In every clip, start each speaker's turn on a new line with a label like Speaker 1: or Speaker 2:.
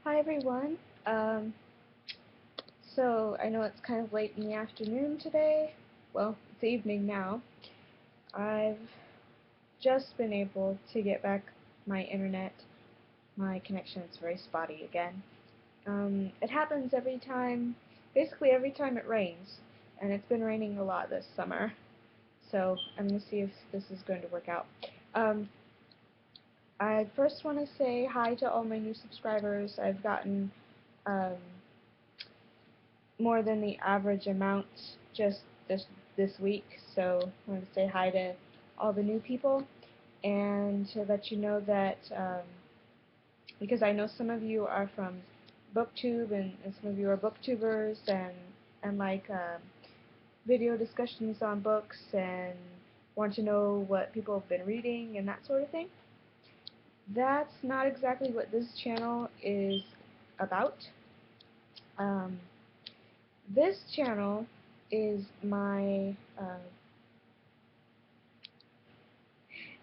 Speaker 1: Hi everyone. Um, so I know it's kind of late in the afternoon today. Well, it's evening now. I've just been able to get back my internet. My connection is very spotty again. It happens basically every time it rains, and it's been raining a lot this summer. So I'm going to see if this is going to work out. Um, I first want to say hi to all my new subscribers. I've gotten um, more than the average amount just this week. So I want to say hi to all the new people and to let you know that because I know some of you are from Booktube and some of you are booktubers and like video discussions on books and want to know what people have been reading and that sort of thing. That's not exactly what this channel is about. Um, This channel is my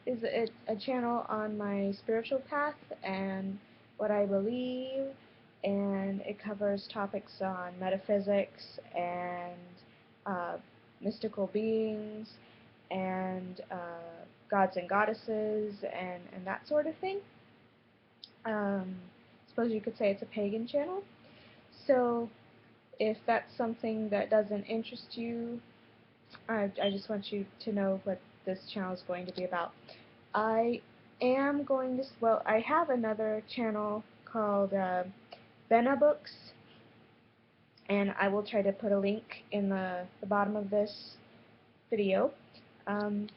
Speaker 1: is a channel on my spiritual path and what I believe, and it covers topics on metaphysics and uh, mystical beings and gods and goddesses and that sort of thing. Suppose you could say it's a pagan channel. So if that's something that doesn't interest you, I just want you to know what this channel is going to be about. I am going to, well, I have another channel called Bena Books, and I will try to put a link in the bottom of this video. Um,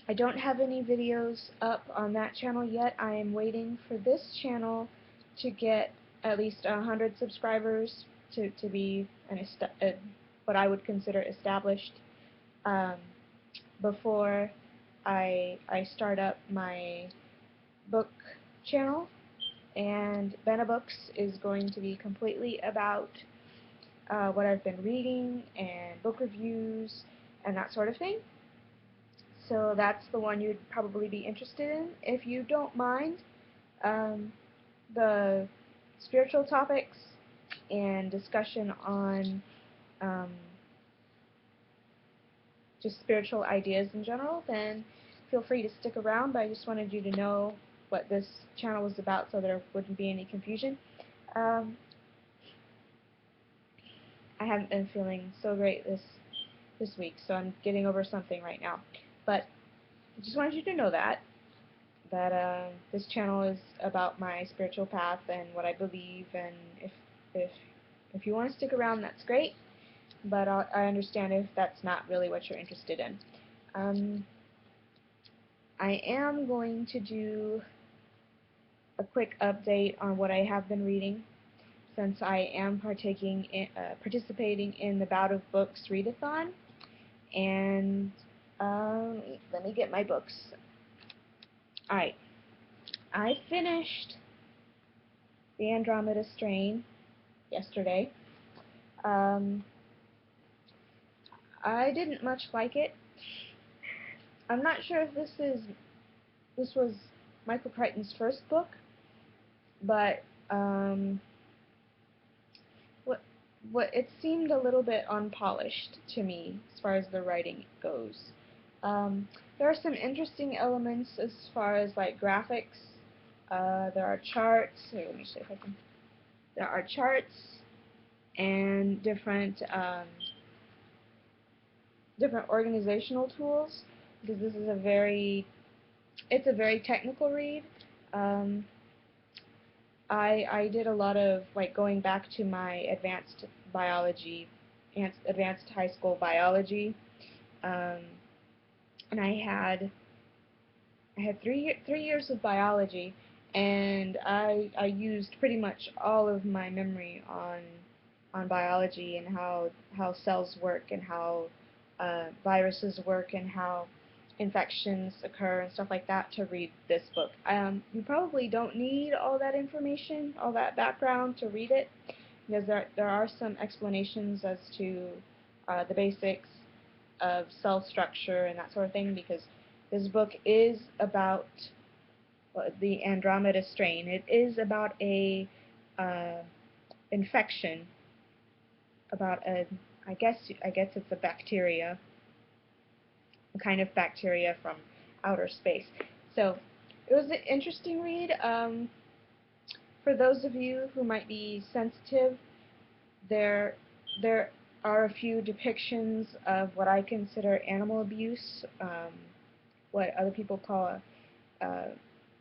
Speaker 1: I don't have any videos up on that channel yet. I am waiting for this channel to get at least 100 subscribers to be what I would consider established um, before I start up my book channel. And Bena Books is going to be completely about what I've been reading and book reviews and that sort of thing. So that's the one you'd probably be interested in. If you don't mind um, the spiritual topics and discussion on um, just spiritual ideas in general, then feel free to stick around. But I just wanted you to know what this channel was about so there wouldn't be any confusion. I haven't been feeling so great this week, so I'm getting over something right now. But I just wanted you to know that this channel is about my spiritual path and what I believe, and if if you want to stick around, that's great. But I understand if that's not really what you're interested in. I am going to do a quick update on what I have been reading, since I am participating in the Bout of Books readathon. And let me get my books. Alright, I finished the Andromeda Strain yesterday. Um, I didn't much like it. I'm not sure if this was Michael Crichton's first book, but what it seemed a little bit unpolished to me as far as the writing goes. There are some interesting elements as far as like graphics. There are charts. Here, let me see if I can. There are charts and different organizational tools, because this is it's a very technical read. Um, I did a lot of like going back to my advanced biology, advanced high school biology, um, and I had three years of biology, and I used pretty much all of my memory on biology and how cells work and how viruses work and how infections occur and stuff like that to read this book. You probably don't need all that information, all that background to read it, because there are some explanations as to the basics of cell structure and that sort of thing, because this book is about the Andromeda Strain. It is about a infection, about I guess it's a bacteria, a kind of bacteria from outer space. So it was an interesting read. For those of you who might be sensitive, there there are a few depictions of what I consider animal abuse, what other people call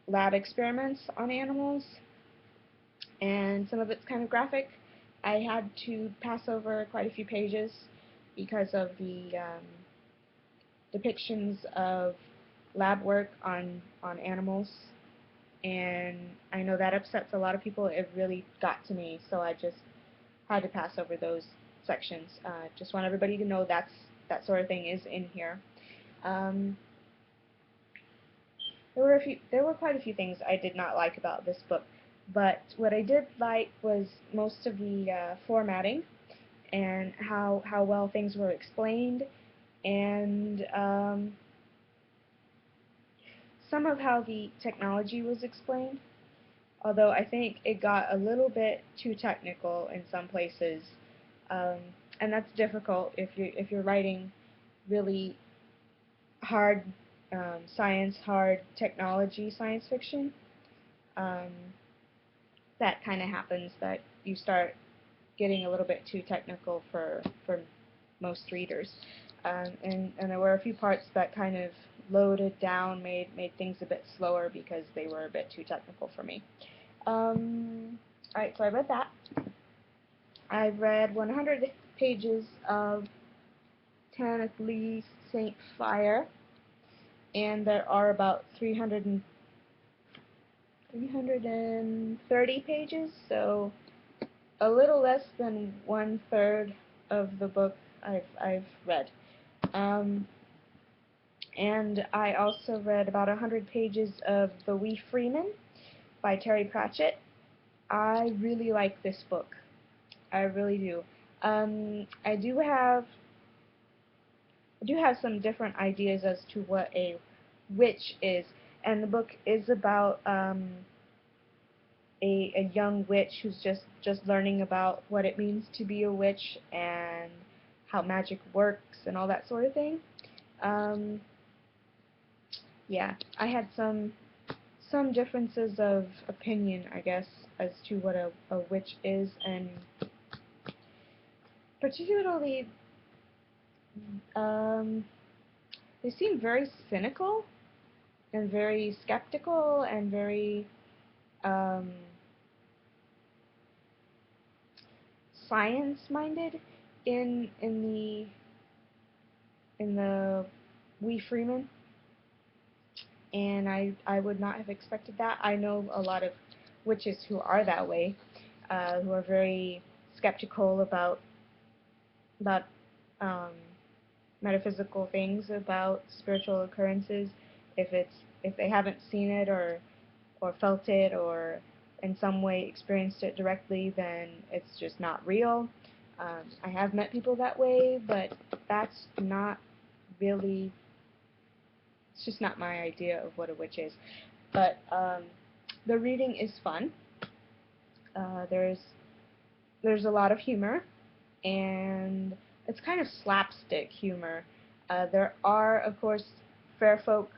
Speaker 1: lab experiments on animals, and some of it's kind of graphic. I had to pass over quite a few pages because of the depictions of lab work on animals, and I know that upsets a lot of people. It really got to me, so I just had to pass over those sections. Just want everybody to know that sort of thing is in here. There were quite a few things I did not like about this book, but what I did like was most of the formatting and how well things were explained, and some of how the technology was explained. Although I think it got a little bit too technical in some places, um, and that's difficult if you're writing really hard science, hard technology science fiction. Um, that kind of happens, that you start getting a little bit too technical for most readers. And there were a few parts that kind of loaded down, made things a bit slower because they were a bit too technical for me. Alright, so I read that. I read 100 pages of Tanith Lee St Fire, and there are about 330 pages, so a little less than 1/3 of the book I've read. And I also read about 100 pages of The Wee Freeman by Terry Pratchett. I really like this book. I really do. I do have some different ideas as to what a witch is, and the book is about a young witch who's just learning about what it means to be a witch and how magic works and all that sort of thing. Yeah, I had some differences of opinion, I guess, as to what a witch is, and particularly they seem very cynical and very skeptical and very science-minded in the Wee Freeman, and I would not have expected that. I know a lot of witches who are that way, who are very skeptical about um, metaphysical things, about spiritual occurrences. If they haven't seen it or felt it or in some way experienced it directly, then it's just not real. I have met people that way, but that's not really, it's just not my idea of what a witch is. But the reading is fun. There's a lot of humor, and it's kind of slapstick humor. There are, of course, fair folk,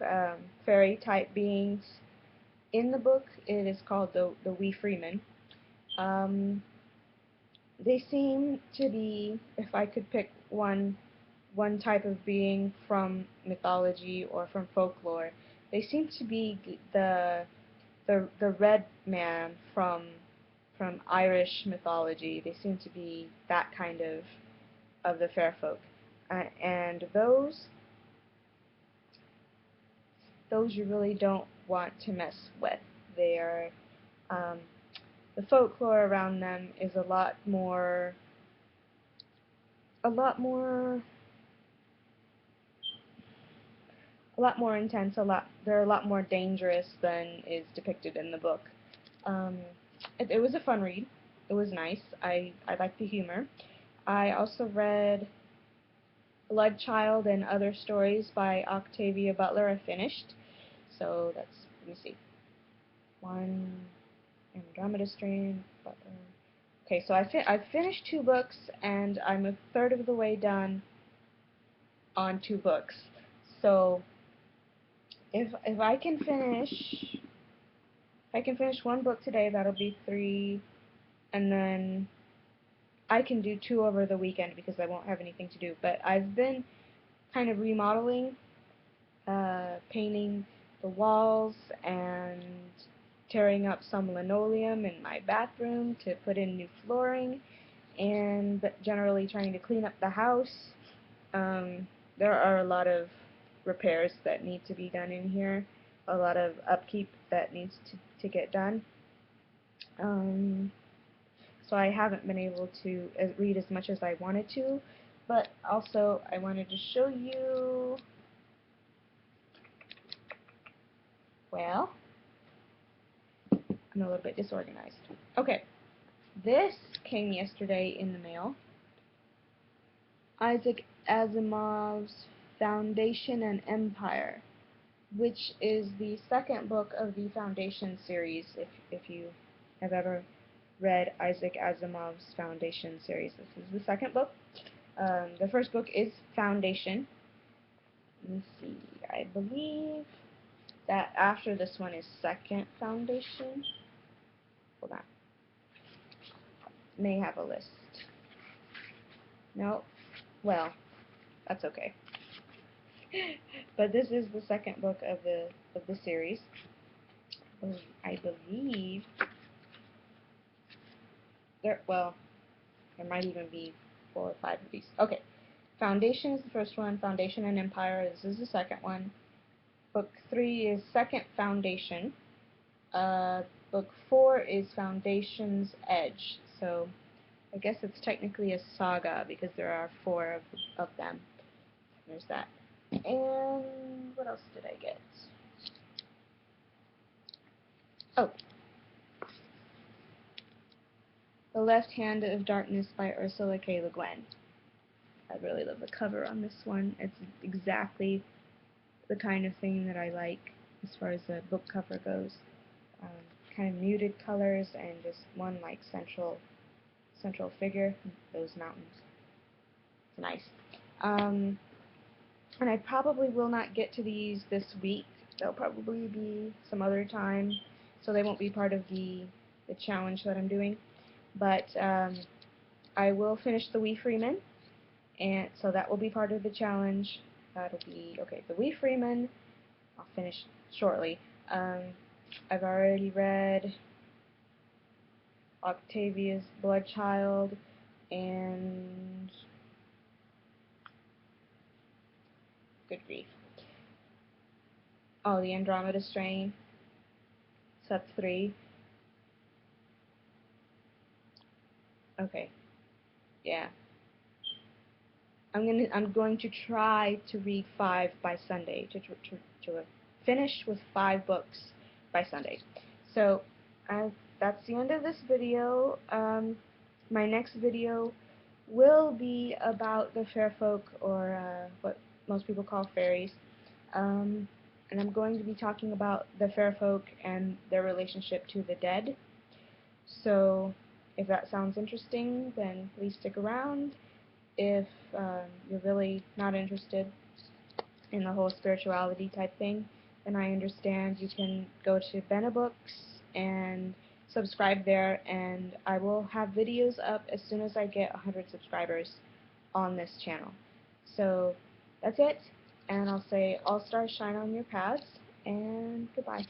Speaker 1: fairy type beings in the book. It is called the Wee Freeman. They seem to be, if I could pick one type of being from mythology or from folklore, they seem to be the red man from Irish mythology. They seem to be that kind of the fair folk, and those you really don't want to mess with. They are the folklore around them is a lot more intense. They're a lot more dangerous than is depicted in the book. It was a fun read. It was nice. I liked the humor. I also read Blood Child and Other Stories by Octavia Butler. I finished. So that's, let me see, one Andromeda Strain, Butler. Okay, so I've finished 2 books, and I'm a third of the way done on 2 books. So if I can finish 1 book today, that'll be 3, and then I can do 2 over the weekend because I won't have anything to do. But I've been kind of remodeling, painting the walls and tearing up some linoleum in my bathroom to put in new flooring, and generally trying to clean up the house. There are a lot of repairs that need to be done in here, a lot of upkeep that needs to get done. So I haven't been able to read as much as I wanted to, but also I wanted to show you, well, I'm a little bit disorganized. Okay, this came yesterday in the mail. Isaac Asimov's Foundation and Empire, which is the second book of the Foundation series. If you have ever read Isaac Asimov's Foundation series, this is the second book. The first book is Foundation. Let me see, I believe that after this one is Second Foundation. Hold on. May have a list. No. Well, that's okay. But this is the second book of the series. I believe there might even be 4 or 5 of these. Okay. Foundation is the first one, Foundation and Empire, this is the second one. Book 3 is Second Foundation. Book 4 is Foundation's Edge. So I guess it's technically a saga because there are 4 of them. There's that. And what else did I get? Oh. The Left Hand of Darkness by Ursula K. Le Guin. I really love the cover on this one. It's exactly the kind of thing that I like as far as the book cover goes. Kind of muted colors and just one like central figure. Those mountains. It's nice. And I probably will not get to these this week. They'll probably be some other time, so they won't be part of the challenge that I'm doing. But I will finish the Wee Freeman, and so that will be part of the challenge. That'll be, okay, the Wee Freeman, I'll finish shortly. I've already read Octavia's Bloodchild, and good grief. Oh, the Andromeda Strain. So that's 3. Okay. Yeah. I'm going to try to read 5 by Sunday, to finish with 5 books by Sunday. So that's the end of this video. My next video will be about the fair folk, or what most people call fairies. And I'm going to be talking about the fair folk and their relationship to the dead. So if that sounds interesting, then please stick around. If you're really not interested in the whole spirituality type thing, then I understand. You can go to Bena Books and subscribe there, and I will have videos up as soon as I get 100 subscribers on this channel. So that's it, and I'll say all stars shine on your paths, and goodbye.